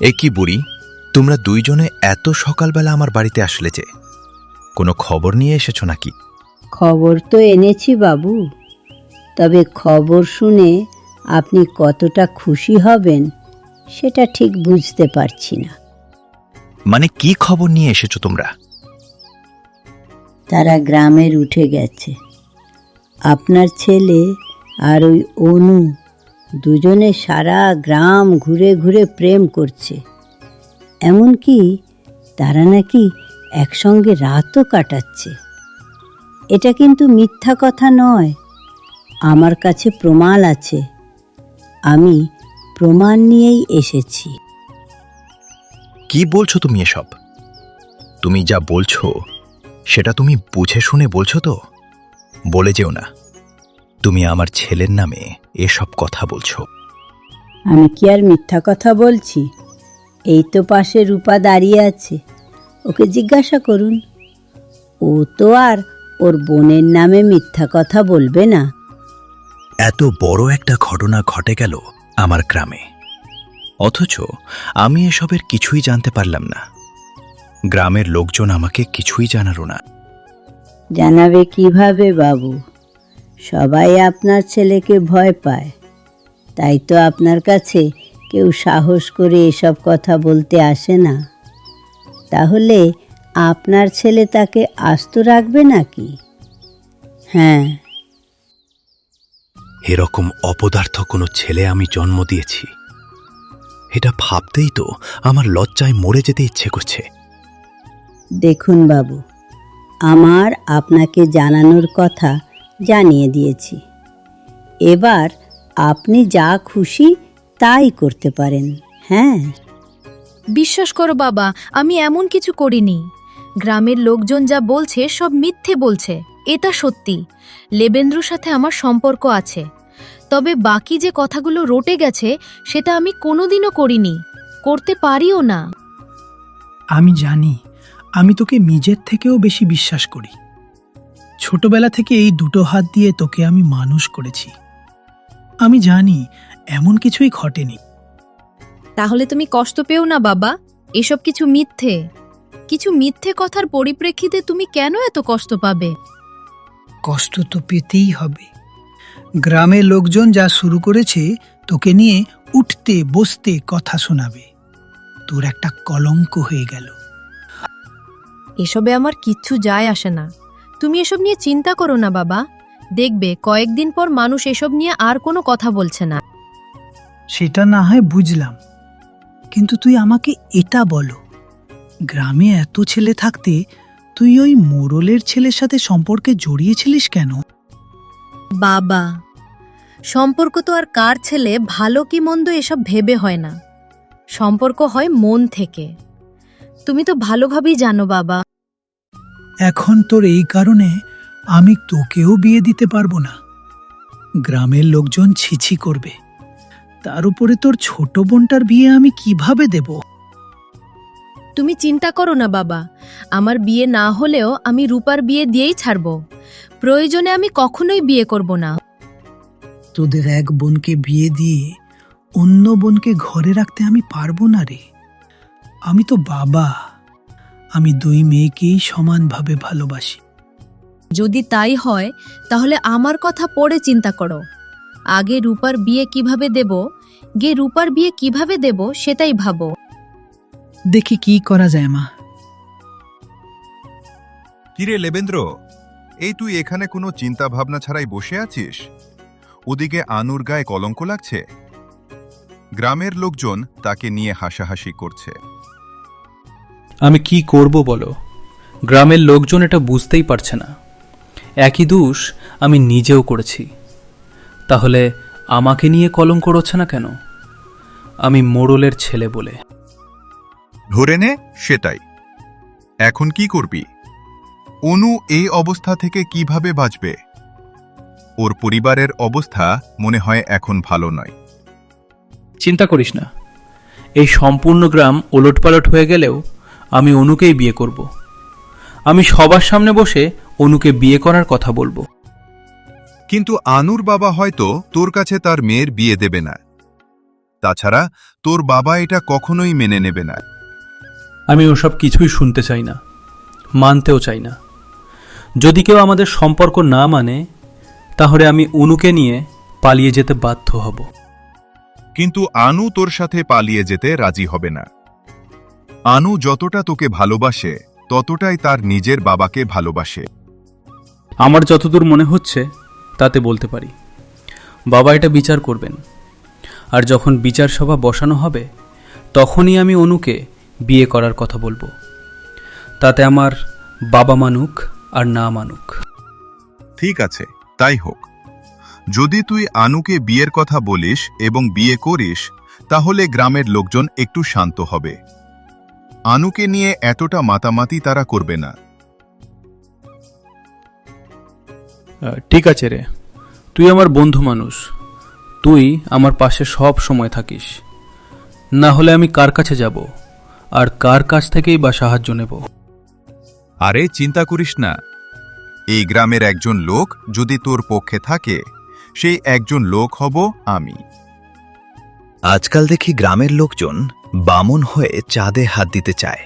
এ কি বুড়ি, তোমরা দুইজনে এত সকালবেলা আমার বাড়িতে আসলে যে? কোনো খবর নিয়ে এসেছো নাকি? খবর তো এনেছি বাবু, তবে খবর শুনে আপনি কতটা খুশি হবেন সেটা ঠিক বুঝতে পারছি না। মানে কি খবর নিয়ে এসেছো তোমরা? তারা গ্রামের উঠে গেছে। আপনার ছেলে আর ওই অনু দুজনে সারা গ্রাম ঘুরে ঘুরে প্রেম করছে। এমনকি তারা নাকি একসঙ্গে রাতও কাটাচ্ছে। এটা কিন্তু মিথ্যা কথা নয়, আমার কাছে প্রমাণ আছে। আমি প্রমাণ নিয়েই এসেছি। কি বলছো তুমি এসব? তুমি যা বলছো সেটা তুমি বুঝে শুনে বলছো তো? বলে যেও না তুমি আমার ছেলের নামে এসব কথা বলছো। আমি কি আর মিথ্যা কথা বলছি? এই তো পাশে রূপা দাঁড়িয়ে আছে, ওকে জিজ্ঞাসা করুন। ও তো আর ওর বোনের নামে মিথ্যা কথা বলবে না। এত বড় একটা ঘটনা ঘটে গেল আমার গ্রামে, অথচ আমি এসবের কিছুই জানতে পারলাম না। গ্রামের লোকজন আমাকে কিছুই জানালো না। জানাবে কিভাবে বাবু? সবাই আপনার ছেলেকে ভয় পায়, তাই তো আপনার কাছে কেউ সাহস করে এসব কথা বলতে আসে না। তাহলে আপনার ছেলে তাকে আস্ত রাখবে নাকি? হ্যাঁ, এরকম অপদার্থ কোনো ছেলে আমি জন্ম দিয়েছি, এটা ভাবতেই তো আমার লজ্জায় মরে যেতে ইচ্ছে করছে। দেখুন বাবু, আমার আপনাকে জানানোর কথা জানিয়ে দিয়েছি। এবার আপনি যা খুশি তাই করতে পারেন। হ্যাঁ, বিশ্বাস করো বাবা, আমি এমন কিছু করিনি। গ্রামের লোকজন যা বলছে সব মিথ্যে বলছে, এটা সত্যি। লেবেন্দ্রর সাথে আমার সম্পর্ক আছে, তবে বাকি যে কথাগুলো রটে গেছে সেটা আমি কোনোদিনও করিনি, করতে পারিও না। আমি জানি, আমি তোকে নিজের থেকেও বেশি বিশ্বাস করি। ছোটবেলা থেকে এই দুটো হাত দিয়ে তোকে আমি মানুষ করেছি। আমি জানি এমন কিছুই ঘটেনি। তাহলে তুমি কষ্ট পেও না বাবা, এসব কিছু মিথ্যে। কিছু মিথ্যে কথার পরিপ্রেক্ষিতে তুমি কেন এত কষ্ট পাবে? কষ্ট তো পেতেই হবে। গ্রামের লোকজন যা শুরু করেছে, তোকে নিয়ে উঠতে বসতে কথা শোনাবে। তোর একটা কলঙ্ক হয়ে গেল। এসবে আমার কিচ্ছু যায় আসে না। তুমি এসব নিয়ে চিন্তা করো না বাবা, দেখবে কয়েকদিন পর মানুষ এসব নিয়ে আর কোনো কথা বলছে না। সেটা না হয় বুঝলাম, কিন্তু তুই আমাকে এটা বলো, গ্রামে এত ছেলে থাকতে তুই ওই মোড়লের ছেলের সাথে সম্পর্কে জড়িয়েছিলিস কেন? বাবা, সম্পর্ক তো আর কার ছেলে ভালো কি মন্দ এসব ভেবে হয় না, সম্পর্ক হয় মন থেকে। তুমি তো ভালোভাবেই জানো বাবা। এখন তোর এই কারণে আমি তোকেও বিয়ে দিতে পারবো না। গ্রামের লোকজন ছিছি করবে, তার উপরে তোর ছোট বোনটার বিয়ে আমি কিভাবে দেব? তুমি চিন্তা করো না বাবা, আমার বিয়ে না হলেও আমি রূপার বিয়ে দিয়েই ছাড়ব। প্রয়োজনে আমি কখনোই বিয়ে করব না। তোদের এক বোনকে বিয়ে দিয়ে অন্য বোনকে ঘরে রাখতে আমি পারবো না রে। আমি তো বাবা, আমি দুই মেয়েকেই সমানভাবে ভালোবাসি। যদি তাই হয় তাহলে আমার কথা পরে চিন্তা করো। আগে রূপার বিয়ে কিভাবে দেব সেটাই ভাবো। দেখি কি করা যায় মা। কিরে লেবেন্দ্র, এই তুই এখানে কোনো চিন্তা ভাবনা ছাড়াই বসে আছিস? ওদিকে আনুর গায়ে কলঙ্ক লাগছে, গ্রামের লোকজন তাকে নিয়ে হাসাহাসি করছে। আমি কি করব বলো? গ্রামের লোকজন এটা বুঝতেই পারছে না। একই দোষ আমি নিজেও করেছি, তাহলে আমাকে নিয়ে কলঙ্ক রচ্ছে না কেন? আমি মোড়লের ছেলে বলে। ধরে নে সেটাই। এখন কি করবি? অনু এই অবস্থা থেকে কিভাবে বাঁচবে? ওর পরিবারের অবস্থা মনে হয় এখন ভালো নয়। চিন্তা করিস না, এই সম্পূর্ণ গ্রাম ওলটপালট হয়ে গেলেও আমি অনুকেই বিয়ে করব। আমি সবার সামনে বসে অনুকে বিয়ে করার কথা বলবো। কিন্তু আনুর বাবা হয়তো তোর কাছে তার মেয়ের বিয়ে দেবে না। তাছাড়া তোর বাবা এটা কখনোই মেনে নেবে না। আমি ওসব কিছুই শুনতে চাই না, মানতেও চাই না। যদি কেউ আমাদের সম্পর্ক না মানে, তাহলে আমি অনুকে নিয়ে পালিয়ে যেতে বাধ্য হব। কিন্তু আনু তোর সাথে পালিয়ে যেতে রাজি হবে না। আনু যতটা তোকে ভালোবাসে ততটাই তার নিজের বাবাকে ভালোবাসে। আমার যতদূর মনে হচ্ছে তাতে বলতে পারি, বাবা এটা বিচার করবেন। আর যখন বিচার সভা বসানো হবে, তখনই আমি অনুকে বিয়ে করার কথা বলবো। তাতে আমার বাবা মানুক আর না মানুক। ঠিক আছে, তাই হোক। যদি তুই আনুকে বিয়ের কথা বলিস এবং বিয়ে করিস, তাহলে গ্রামের লোকজন একটু শান্ত হবে। আনুকে নিয়ে এতটা মাতামাতি তারা করবে না। ঠিক আছে রে, তুই আমার বন্ধু মানুষ, তুই আমার পাশে সব সময় থাকিস। না হলে আমি কার কাছে যাব, আর কার কাছ থেকেই বা সাহায্য নেব? আরে চিন্তা করিস না, এই গ্রামের একজন লোক যদি তোর পক্ষে থাকে, সেই একজন লোক হব আমি। আজকাল দেখি গ্রামের লোকজন বামন হয়ে চাঁদে হাত দিতে চায়।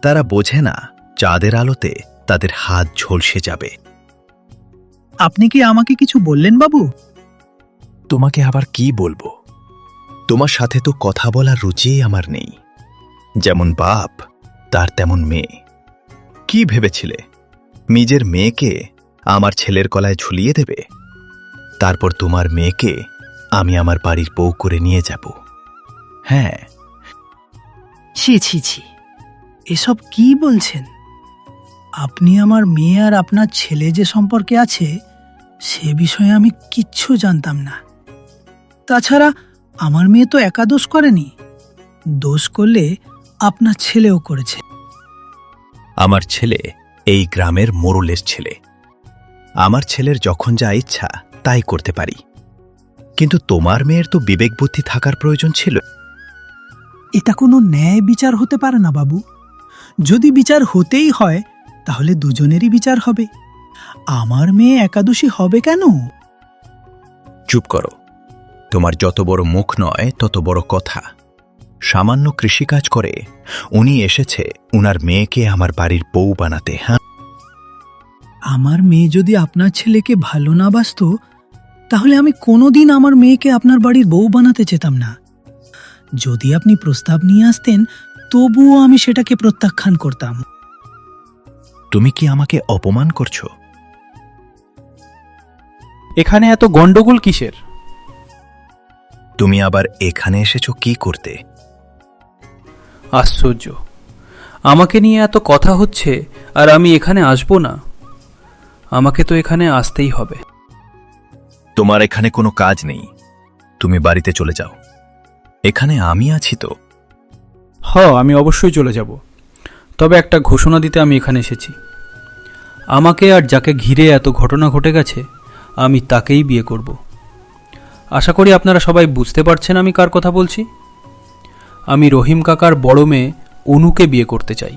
তারা বোঝে না চাঁদের আলোতে তাদের হাত ঝলসে যাবে। আপনি কি আমাকে কিছু বললেন বাবু? তোমাকে আবার কি বলবো? তোমার সাথে তো কথা বলার রুচিই আমার নেই। যেমন বাপ তার তেমন মেয়ে। কি ভেবেছিলে নিজের মেয়েকে আমার ছেলের গলায় ঝুলিয়ে দেবে? তারপর তোমার মেয়েকে আমি আমার বাড়ির বউ করে নিয়ে যাব। হ্যাঁ। ছি ছি ছি, এসব কি বলছেন? আপনি আমার মেয়ে আর আপনার ছেলে যে সম্পর্কে আছে, সে বিষয়ে আমি কিচ্ছু জানতাম না। তাছাড়া আমার মেয়ে তো একা দোষ করেনি, দোষ করলে আপনার ছেলেও করেছে। আমার ছেলে এই গ্রামের মোড়লের ছেলে। আমার ছেলের যখন যা ইচ্ছা তাই করতে পারি, কিন্তু তোমার মেয়ের তো বিবেক বুদ্ধি থাকার প্রয়োজন ছিল। এটা কোনো ন্যায় বিচার হতে পারে না বাবু। যদি বিচার হতেই হয়, তাহলে দুজনেরই বিচার হবে। আমার মেয়ে একাদশী হবে কেন? চুপ করো। তোমার যত বড় মুখ নয় তত বড় কথা। সামান্য কৃষিকাজ করে উনি এসেছে উনার মেয়েকে আমার বাড়ির বউ বানাতে। হ্যাঁ, আমার মেয়ে যদি আপনার ছেলেকে ভালো না বাসতো, তাহলে আমি কোনোদিন আমার মেয়েকে আপনার বাড়ির বউ বানাতে চেতাম না। যদি আপনি প্রস্তাব নিয়ে আসতেন, তবুও আমি সেটাকে প্রত্যাখ্যান করতাম। তুমি কি আমাকে অপমান করছো? এখানে এত গন্ডগোল কিসের? তুমি আবার এখানে এসেছো কি করতে? আশ্চর্য, আমাকে নিয়ে এত কথা হচ্ছে আর আমি এখানে আসবো না? আমাকে তো এখানে আসতেই হবে। তোমার এখানে কোনো কাজ নেই, তুমি বাড়িতে চলে যাও। এখানে আমি আছি তো। আমি অবশ্যই চলে যাব, তবে একটা ঘোষণা দিতে আমি এখানে এসেছি। আমাকে আর যাকে ঘিরে এত ঘটনা ঘটে গেছে, আমি তাকেই বিয়ে করব। আশা করি আপনারা সবাই বুঝতে পারছেন আমি কার কথা বলছি। আমি রহিম কাকার বড় মেয়ে অনুকে বিয়ে করতে চাই।